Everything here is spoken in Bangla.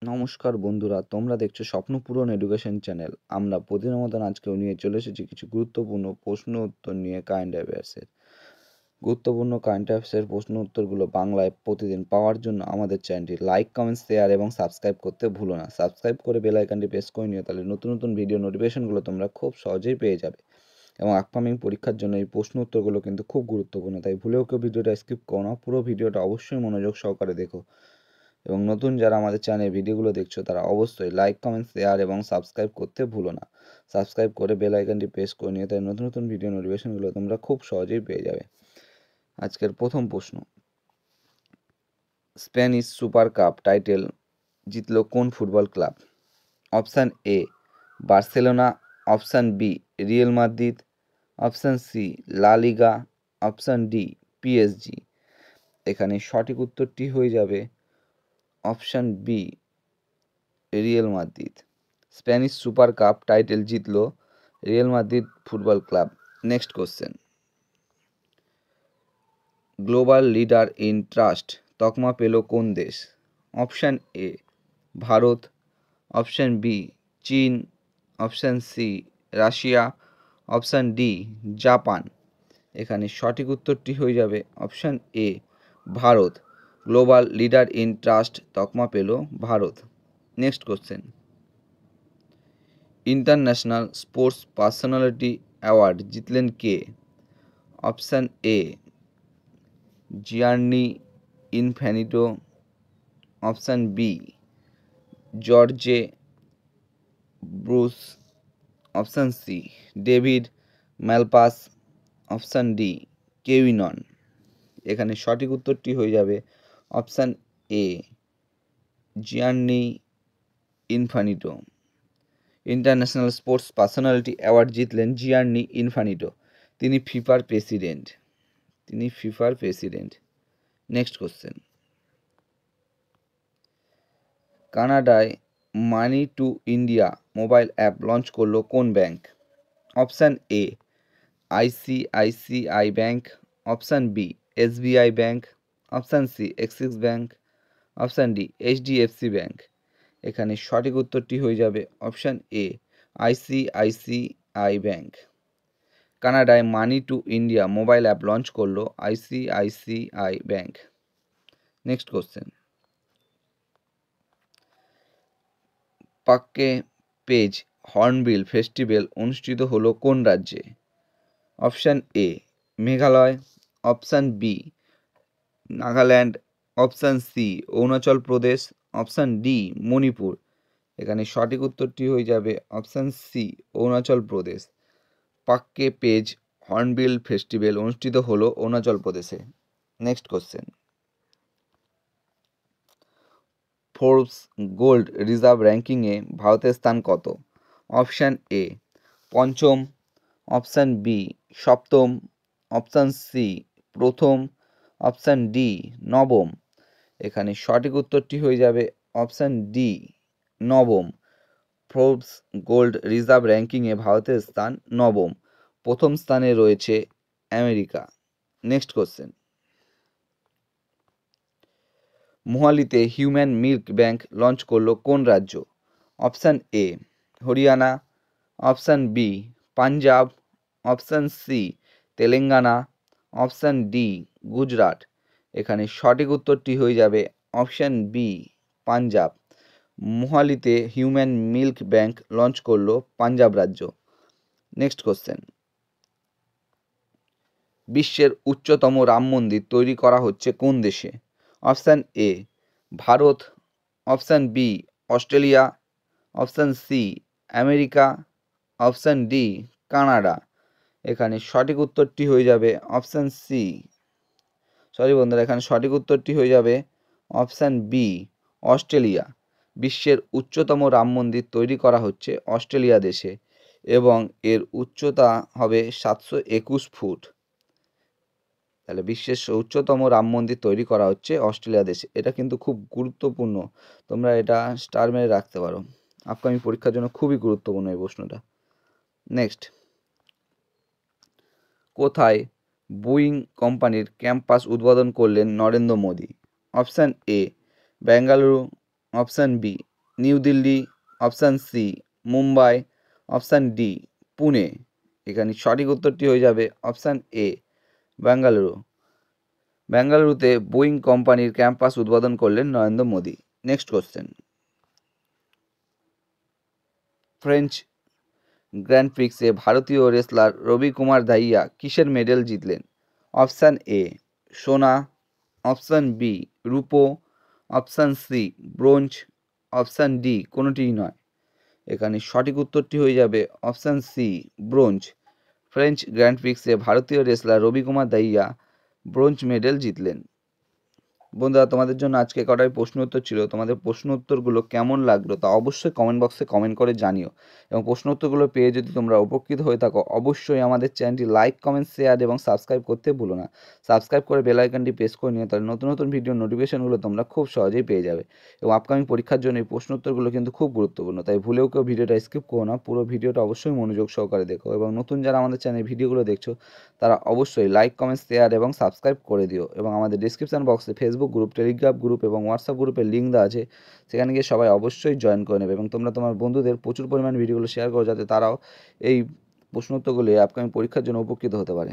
নমস্কার বন্ধুরা, তোমরা দেখছো স্বপ্নপূরণ এডুকেশন চ্যানেল। আমরা প্রতিদিনের মতন আজকেও নিয়ে চলে এসেছি কিছু গুরুত্বপূর্ণ প্রশ্ন উত্তর নিয়ে কারেন্ট অ্যাফেয়ার্সের। গুরুত্বপূর্ণ কারেন্ট অ্যাফেয়ার্সের প্রশ্ন উত্তরগুলো বাংলায় প্রতিদিন পাওয়ার জন্য আমাদের চ্যানেলটি লাইক, কমেন্ট, শেয়ার এবং সাবস্ক্রাইব করতে ভুলো না। সাবস্ক্রাইব করে বেল আইকনটি প্রেস করে নিও, তাহলে নতুন নতুন ভিডিও নোটিফিকেশনগুলো তোমরা খুব সহজেই পেয়ে যাবে। এবং আপকামিং পরীক্ষার জন্য এই প্রশ্ন উত্তরগুলো কিন্তু খুব গুরুত্বপূর্ণ, তাই ভুলেও কেউ ভিডিওটা স্কিপ করো না, পুরো ভিডিওটা অবশ্যই মনোযোগ সহকারে দেখো। এবং নতুন যারা আমাদের চ্যানেলে ভিডিওগুলো দেখছো তারা অবশ্যই লাইক, কমেন্ট, শেয়ার এবং সাবস্ক্রাইব করতে ভুলো না। সাবস্ক্রাইব করে বেল আইকনটি প্রেস করে নিয়ে তাই নতুন নতুন ভিডিও নোটিফিকেশনগুলো তোমরা খুব সহজেই পেয়ে যাবে। আজকের প্রথম প্রশ্ন, স্প্যানিশ সুপার কাপ টাইটেল জিতল কোন football club? Option A Barcelona, option B Real Madrid, option C La Liga, option D PSG. এখানে সঠিক উত্তরটি হয়ে যাবে option B Real Madrid. Spanish super cup title জিতল Real Madrid football club. Next question, global leader in trust তকমা পেল কোন দেশ? Option A Bharat, option B চীন, option C Russia, option D Japan. এখানে সঠিক উত্তরটি হয়ে যাবে option A Bharat. Global leader in trust তকমা পেল Bharat. Next question, international sports personality award জিতলেন কে? Option A Gianni Infantino, option B Jorge Bruce, option C David Malpass, option D কেউই নন। এখানে সঠিক উত্তরটি হয়ে যাবে option A Gianni Infantino. International sports personality award জিতলেন জিয়ান্নি ইনফ্যানিটো। তিনি ফিফার প্রেসিডেন্ট। নেক্সট কোশ্চেন, কানাডায় money to India mobile app launch করলো কোন bank? Option A ICICI bank, option B SBI bank, option C Axis bank, option D HDFC bank. এখানে সঠিক উত্তরটি হয়ে যাবে অপশান এ আইসিআইসিআই ব্যাংক। কানাডায় money to India mobile app launch করলো ICICI bank. Next question, Pakke Paga hornbill festival অনুষ্ঠিত হলো কোন রাজ্যে? Option A Meghalaya, option B Nagaland, option C Arunachal Pradesh, option D Manipur. এখানে সঠিক উত্তরটি হয়ে যাবে option C Arunachal Pradesh. Pakke Paga hornbill festival অনুষ্ঠিত হলো অরুণাচল প্রদেশে। Next question, Forbes gold reserve র্যাঙ্কিংয়ে ভারতের স্থান কত? অপশান এ পঞ্চম, অপশান বি সপ্তম, অপশান সি প্রথম, অপশান ডি নবম। এখানে সঠিক উত্তরটি হয়ে যাবে অপশান ডি নবম। ফোর্বস গোল্ড রিজার্ভ র্যাঙ্কিংয়ে ভারতের স্থান নবম। প্রথম স্থানে রয়েছে আমেরিকা। নেক্সট কোশ্চেন, মোহালিতে হিউম্যান মিল্ক ব্যাংক লঞ্চ করলো কোন রাজ্য? Option A Haryana, option B Punjab, option C Telangana, option D Gujarat. এখানে সঠিক উত্তরটি হয়ে যাবে অপশান বি পাঞ্জাব। মোহালিতে হিউম্যান মিল্ক ব্যাংক লঞ্চ করলো পাঞ্জাব রাজ্য। নেক্সট কোশ্চেন, বিশ্বের উচ্চতম রাম মন্দির তৈরি করা হচ্ছে কোন দেশে? Option A Bharat, option B Australia, option C America, option D Canada. এখানে সঠিক উত্তরটি হয়ে যাবে অপশান সি বন্ধুরা, এখানে সঠিক উত্তরটি হয়ে যাবে অপশান বি অস্ট্রেলিয়া। বিশ্বের উচ্চতম রাম মন্দির তৈরি করা হচ্ছে অস্ট্রেলিয়া দেশে এবং এর উচ্চতা হবে 721 ফুট। তাহলে বিশ্বের উচ্চতম রাম মন্দির তৈরি করা হচ্ছে অস্ট্রেলিয়া দেশে। এটা কিন্তু খুব গুরুত্বপূর্ণ, তোমরা এটা স্টার মেরে রাখতে পারো, আপকামিং পরীক্ষার জন্য খুবই গুরুত্বপূর্ণ এই প্রশ্নটা। নেক্সট, কোথায় বোয়িং কোম্পানির ক্যাম্পাস উদ্বোধন করলেন Narendra Modi? Option A Bengaluru, option B New Delhi, option C Mumbai, option D Pune. এখানে সঠিক উত্তরটি হয়ে যাবে অপশান এ বেঙ্গালুরু। বেঙ্গালুরুতে বোয়িং কোম্পানির ক্যাম্পাস উদ্বোধন করলেন Narendra Modi. Next question, French grand প্রিক্সে ভারতীয় রেসলার রবি কুমার দাহিয়া কিসের মেডেল জিতলেন? অপশান এ সোনা, অপশান বি রূপো, option C bronze, option D কোনোটিই নয়। এখানে সঠিক উত্তরটি হয়ে যাবে option C bronze. French grand প্রিক্সে ভারতীয় wrestler Ravi Kumar Dahiya bronze medal জিতলেন। বন্ধুরা, তোমাদের জন্য আজকে কটাই প্রশ্ন উত্তর ছিল। তোমাদের প্রশ্ন উত্তরগুলো কেমন লাগলো তা অবশ্যই কমেন্ট বক্সে কমেন্ট করে জানিও, এবং প্রশ্ন উত্তরগুলো পেয়ে যদি তোমরা উপকৃত হয়ে থাকো অবশ্যই আমাদের চ্যানেলটি লাইক, কমেন্ট, শেয়ার এবং সাবস্ক্রাইব করতে ভুলো না। সাবস্ক্রাইব করে বেল আইকনটি প্রেস করে নিও, তাহলে নতুন নতুন ভিডিও নোটিফিকেশনগুলো তোমরা খুব সহজেই পেয়ে যাবে। এবং আপকামিং পরীক্ষার জন্য এই প্রশ্ন উত্তরগুলো কিন্তু খুব গুরুত্বপূর্ণ, তাই ভুলেও কেউ ভিডিওটা স্কিপ করো না, পুরো ভিডিওটা অবশ্যই মনোযোগ সহকারে দেখো। এবং নতুন যারা আমাদের চ্যানেলে ভিডিওগুলো দেখছো তারা অবশ্যই লাইক, কমেন্ট, শেয়ার এবং সাবস্ক্রাইব করে দিও। এবং আমাদের ডিসক্রিপশন বক্সে ফেসবুক গ্রুপ, টেলিগ্রাম গ্রুপ এবং হোয়াটসঅ্যাপ গ্রুপের লিঙ্ক দেওয়া আছে, সেখানে গিয়ে সবাই অবশ্যই জয়েন করে নেবে। এবং তোমরা তোমার বন্ধুদের প্রচুর পরিমাণে ভিডিওগুলো শেয়ার করো, যাতে তারাও এই প্রশ্ন উত্তরগুলি আপকামিং পরীক্ষার জন্য উপকৃত হতে পারে।